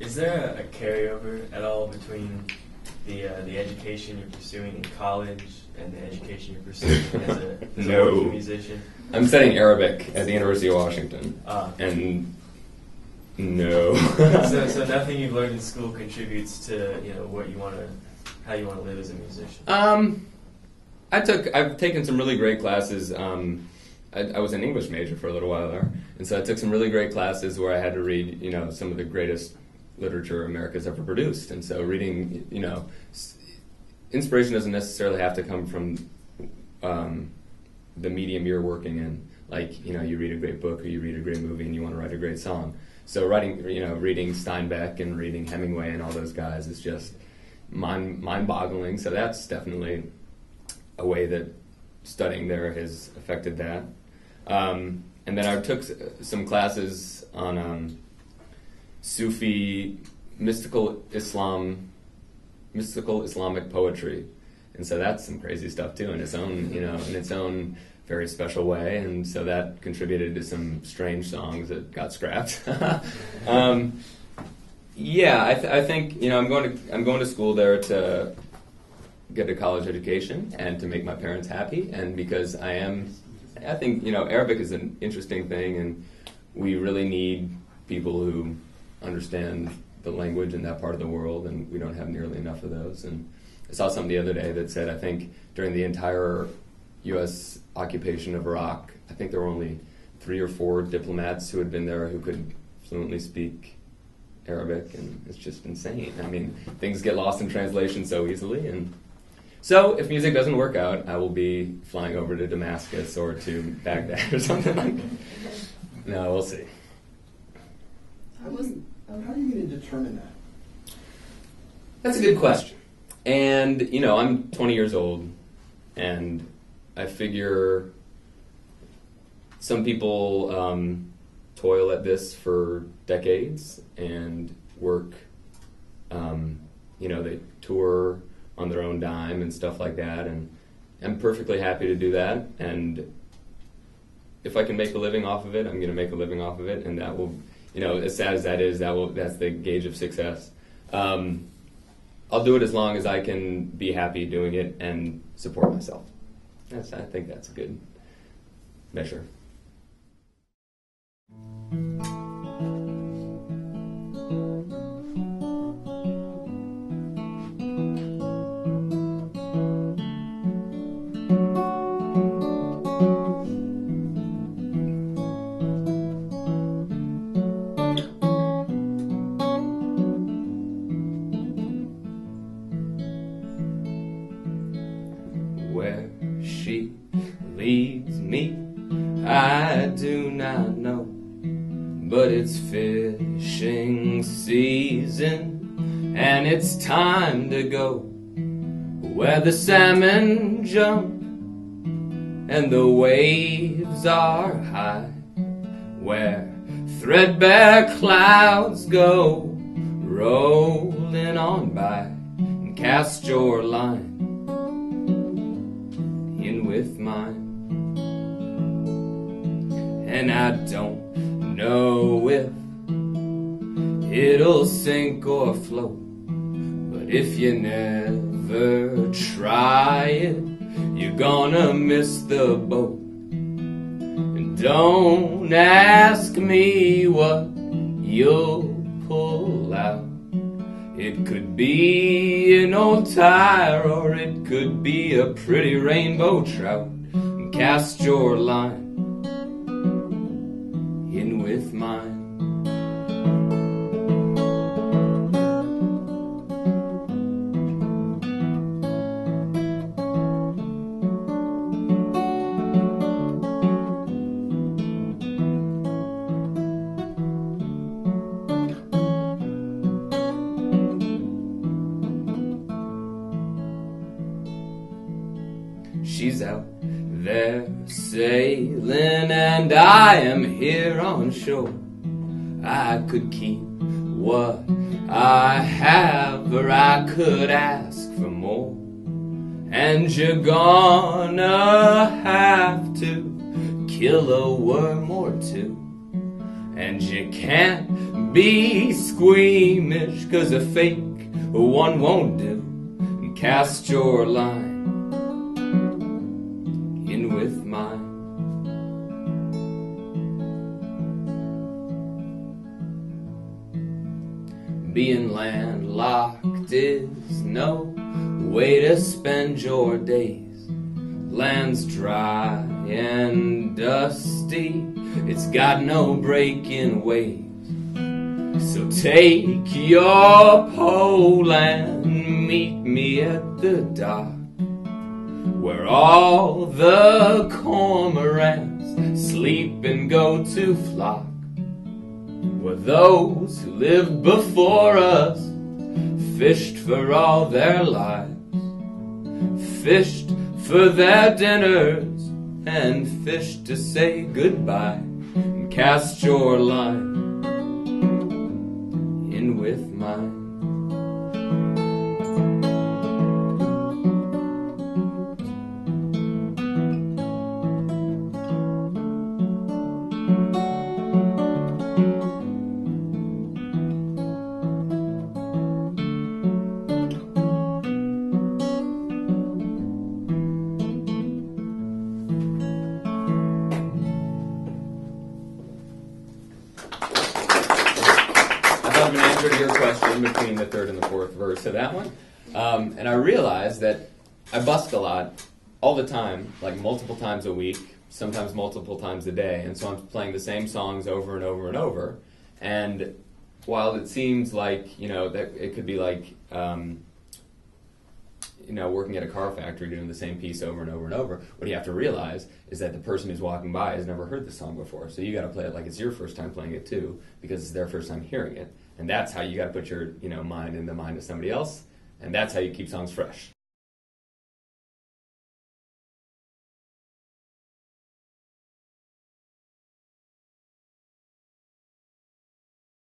Is there a carryover at all between the education you're pursuing in college and the education you're pursuing as a working musician? I'm studying Arabic at the University of Washington, and no. so nothing you've learned in school contributes to what you want to, how you want to live as a musician. I've taken some really great classes. I was an English major for a little while there, and so I took some really great classes where I had to read, some of the greatest literature America's ever produced. And so reading, inspiration doesn't necessarily have to come from the medium you're working in. Like, you read a great book or you read a great movie and you want to write a great song. So reading Steinbeck and reading Hemingway and all those guys is just mind-boggling. So that's definitely a way that studying there has affected that. And then I took some classes on Sufi mystical Islamic poetry, and so that's some crazy stuff too in its own very special way. And so that contributed to some strange songs that got scrapped. I think I'm going to school there to get a college education and to make my parents happy, and because I think Arabic is an interesting thing, and we really need people who understand the language in that part of the world, and we don't have nearly enough of those. And I saw something the other day that said, I think during the entire U.S. occupation of Iraq, I think there were only 3 or 4 diplomats who had been there who could fluently speak Arabic, and it's just insane. I mean, things get lost in translation so easily, and so if music doesn't work out, I will be flying over to Damascus or to Baghdad or something like that. No, we'll see. How are you going to determine that? That's a good question. And, I'm 20 years old, and I figure some people toil at this for decades and work, they tour on their own dime and stuff like that, and I'm perfectly happy to do that. And if I can make a living off of it, I'm going to make a living off of it, and that will, as sad as that is, that's the gauge of success. I'll do it as long as I can be happy doing it and support myself. I think that's a good measure. Where she leads me, I do not know, but it's fishing season, and it's time to go where the salmon jump and the waves are high, where threadbare clouds go rolling on by, and cast your line in with mine. And I don't know if it'll sink or float, but if you never try it, you're gonna miss the boat. And don't ask me what you'll pull out. It could be an old tire, or it could be a pretty rainbow trout. And cast your line in with mine. She's out there sailing, and I am here on shore. I could keep what I have, or I could ask for more. And you're gonna have to kill a worm or two And you can't be squeamish, 'cause a fake one won't do. Cast your line in with mine. Being landlocked is no way to spend your days. Land's dry and dusty, it's got no breaking waves. So take your pole and meet me at the dock, where all the cormorants sleep and go to flock, where those who lived before us fished for all their lives, fished for their dinners, and fished to say goodbye. And cast your line in with mine. Your question between the third and the fourth verse of that one. And I realized that I busk a lot all the time, like multiple times a week, sometimes multiple times a day, and so I'm playing the same songs over and over and over. And while it seems like, that it could be like, working at a car factory doing the same piece over and over and over, what you have to realize is that the person who's walking by has never heard the song before. So you got to play it like it's your first time playing it too, because it's their first time hearing it. And that's how you got to put your mind in the mind of somebody else, and that's how you keep songs fresh.